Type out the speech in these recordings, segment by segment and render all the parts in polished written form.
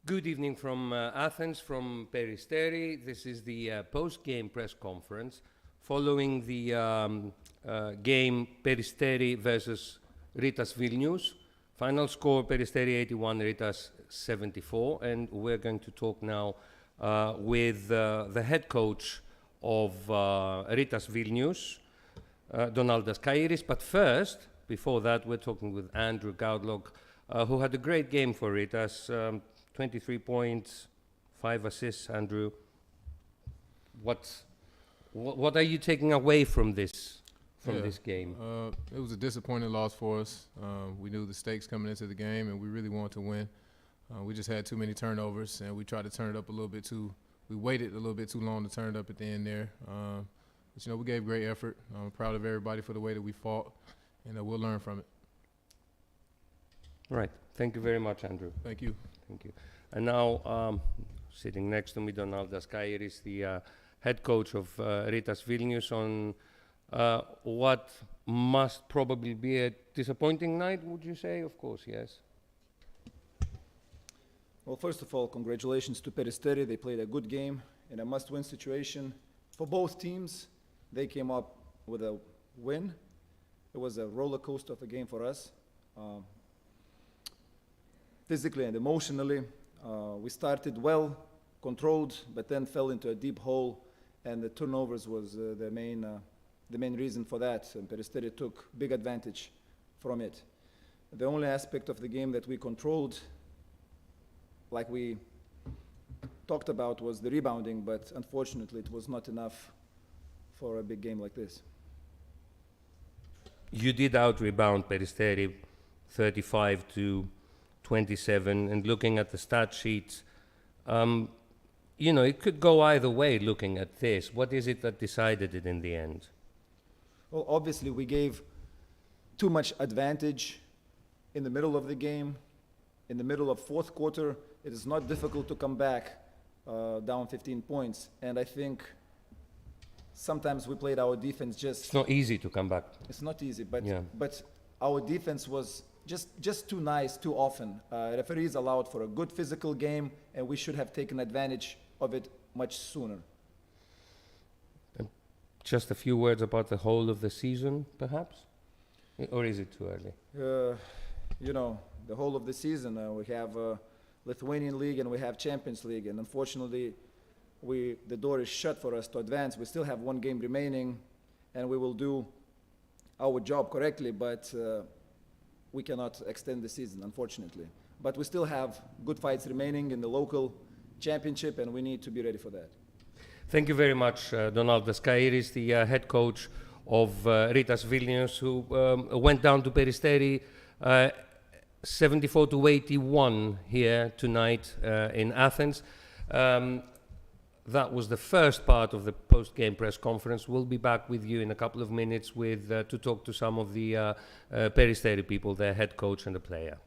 Good evening from Athens, from Peristeri. This is the post-game press conference following the game Peristeri versus Rytas Vilnius. Final score Peristeri 81, Rytas 74. And we're going to talk now with the head coach of Rytas Vilnius, Donaldas Kairis. But first, before that, we're talking with Andrew Gaudlog, who had a great game for Rytas. 23 points, 5 assists, Andrew. What are you taking away from this game? It was a disappointing loss for us. We knew the stakes coming into the game, and we really wanted to win. We just had too many turnovers, and we tried to turn it up a little bit too. We waited a little bit too long to turn it up at the end there. But we gave great effort. I'm proud of everybody for the way that we fought, and we'll learn from it. Right. Thank you very much, Andrew. Thank you. Thank you. And now, sitting next to me, Donaldas Kairis, the head coach of Rytas Vilnius, on what must probably be a disappointing night, would you say? Of course, yes. Well, first of all, congratulations to Peristeri. They played a good game in a must-win situation. For both teams, they came up with a win. It was a roller coaster of a game for us. Physically and emotionally, we started well, controlled, but then fell into a deep hole, and the turnovers was the main reason for that, and Peristeri took big advantage from it. The only aspect of the game that we controlled, like we talked about, was the rebounding, but unfortunately it was not enough for a big game like this. You did out-rebound Peristeri 35-27, and looking at the stat sheets, it could go either way looking at this. What is it that decided it in the end? Well, obviously we gave too much advantage in the middle of the game. In the middle of fourth quarter, it is not difficult to come back down 15 points. And I think sometimes we played our defense just... It's not easy to come back. It's not easy, but our defense was just too nice too often. Referees allowed for a good physical game, and we should have taken advantage of it much sooner. Just a few words about the whole of the season, perhaps? Or is it too early? The whole of the season, we have Lithuanian League and we have Champions League, and unfortunately, the door is shut for us to advance. We still have one game remaining, and we will do our job correctly, but we cannot extend the season, unfortunately. But we still have good fights remaining in the local championship, and we need to be ready for that. Thank you very much, Donaldas Kairis, the head coach of Rytas Vilnius, who went down to Peristeri 74-81 here tonight in Athens. That was the first part of the post-game press conference. We'll be back with you in a couple of minutes to talk to some of the Peristeri people, their head coach and the player.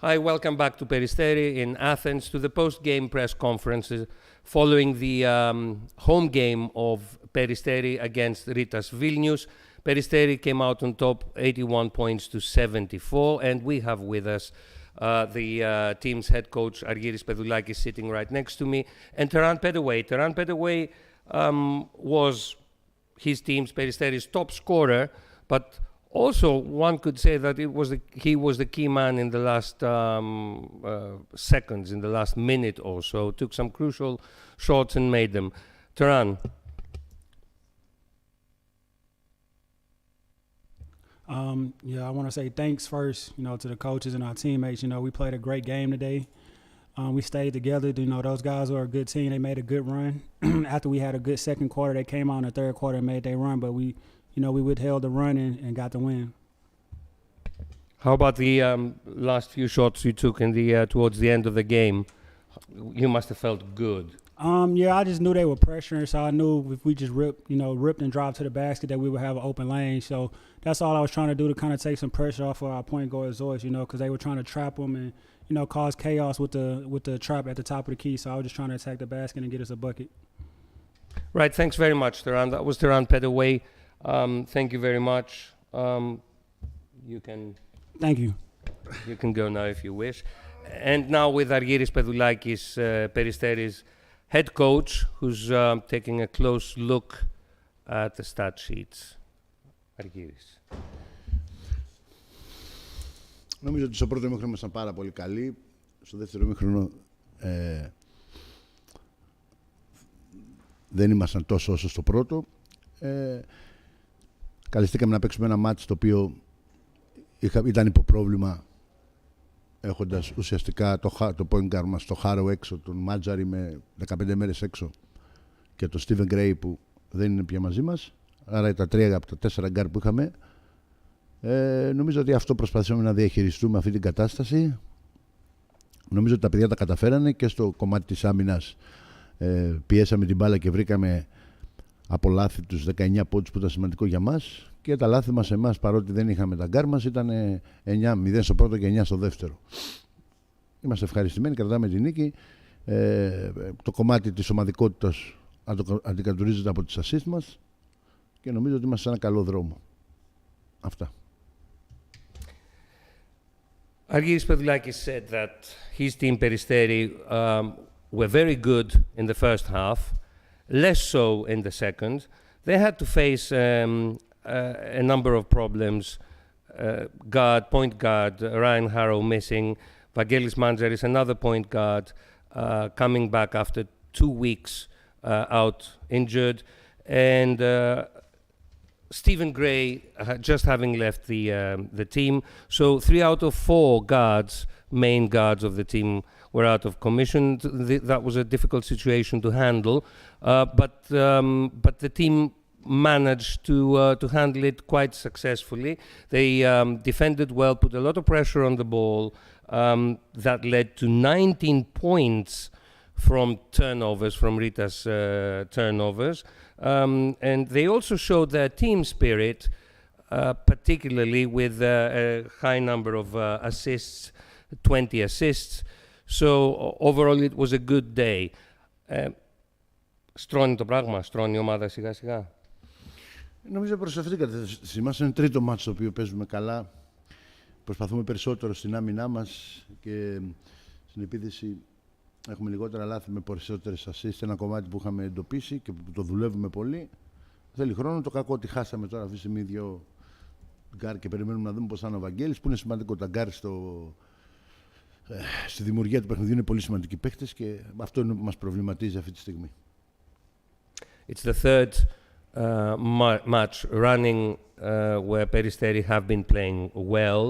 Hi, welcome back to Peristeri in Athens to the post-game press conferences following the home game of Peristeri against Rytas Vilnius. Peristeri came out on top 81 points to 74, and we have with us the team's head coach Argyris Pedoulakis sitting right next to me, and Taran Pedaway. Taran Pedaway was his team's Peristeri's top scorer, but also one could say that he was the key man in the last seconds, in the last minute or so, took some crucial shots and made them. Taran. I want to say thanks first, to the coaches and our teammates. We played a great game today. We stayed together. Those guys were a good team. They made a good run. After we had a good second quarter, they came out in the third quarter and made their run, but we withheld the run and got the win. How about the last few shots you took in the towards the end of the game? You must have felt good. I just knew they were pressuring, so I knew if we just ripped and dropped to the basket that we would have an open lane. So that's all I was trying to do to kind of take some pressure off of our point guard Zoyce, because they were trying to trap them and cause chaos with the trap at the top of the key. So I was just trying to attack the basket and get us a bucket. Right. Thanks very much, Taran. That was Taran Pedaway. Thank you very much. Thank you. You can go now if you wish. And now with Argyris Pedoulakis, Peristeri's head coach, who's taking a close look at the stat sheets. Argyris. Νομίζω ότι στο πρώτο ημίχρονο ήμασταν πάρα πολύ καλοί. Στο δεύτερο ημίχρονο δεν ήμασταν τόσο όσο στο πρώτο. Καλεστήκαμε να παίξουμε ένα μάτς το οποίο ήταν υπό πρόβλημα, έχοντας ουσιαστικά το point guard μας, το Χάρο έξω, τον Μάτζαρη με 15 μέρες έξω και τον Στίβεν Γκρέι που δεν είναι πια μαζί μας. Άρα τα 3 από τα 4 guard που είχαμε. Νομίζω ότι αυτό προσπαθήσαμε να διαχειριστούμε αυτή την κατάσταση. Νομίζω ότι τα παιδιά τα καταφέρανε και στο κομμάτι της άμυνας πιέσαμε την μπάλα και βρήκαμε από λάθη τους 19 πόντους που ήταν σημαντικό για μας, και τα λάθη μας εμάς, παρότι δεν είχαμε τα γκάρ μας, ήταν 9-0 στο πρώτο και 9 στο δεύτερο. Είμαστε ευχαριστημένοι, κρατάμε την νίκη. Το κομμάτι της ομαδικότητας αντικατουρίζεται από τις assist μας και νομίζω ότι είμαστε σε ένα καλό δρόμο. Αυτά. Argyris Pedoulakis said that his team Peristeri were very good in the first half, less so in the second. They had to face a number of problems. Point guard, Ryan Harrow missing, Vangelis Mandzeris, another point guard, coming back after 2 weeks out injured, and Stephen Gray just having left the team. So 3 out of 4 guards, main guards of the team, were out of commission. That was a difficult situation to handle, but the team managed to handle it quite successfully. They defended well, put a lot of pressure on the ball. That led to 19 points from turnovers, from Rytas turnovers. And they also showed their team spirit, particularly with a high number of assists, 20 assists. So overall it was a good day. Στρώνει το πράγμα, στρώνει η ομάδα σιγά σιγά. Νομίζω προς αυτή την κατεύθυνση μας. Είναι τρίτο μάτς το οποίο παίζουμε καλά. Προσπαθούμε περισσότερο στην άμυνά μας και στην επίθεση έχουμε λιγότερα λάθη με περισσότερες assists. Ένα κομμάτι που είχαμε εντοπίσει και που το δουλεύουμε πολύ. Θέλει χρόνο. Το κακό ότι χάσαμε τώρα αυτή τη στιγμή 2 γκάρ και περιμένουμε να δούμε πώς θα είναι ο Βαγγέλης, που είναι σημαντικό. Τα γκάρ στη δημιουργία του παιχνιδιού είναι πολύ σημαντικοί παίχτες και αυτό είναι που μας προβληματίζει αυτή τη στιγμή. It's the third match running where Peristeri have been playing well,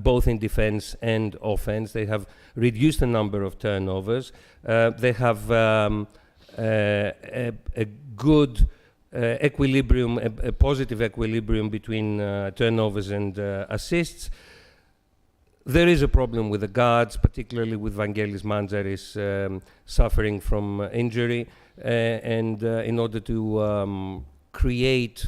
both in defense and offense. They have reduced the number of turnovers. They have a good equilibrium, a positive equilibrium between turnovers and assists. There is a problem with the guards, particularly with Vangelis Mandzeris suffering from injury. And in order to create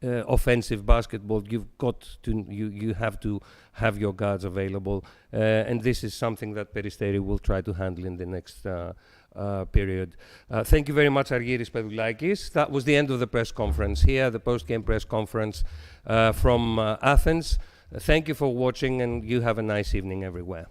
offensive basketball, you have to have your guards available, and this is something that Peristeri will try to handle in the next period. Thank you very much, Argyris Pedoulakis. That was the end of the press conference here, the post-game press conference from Athens. Thank you for watching, and you have a nice evening everywhere.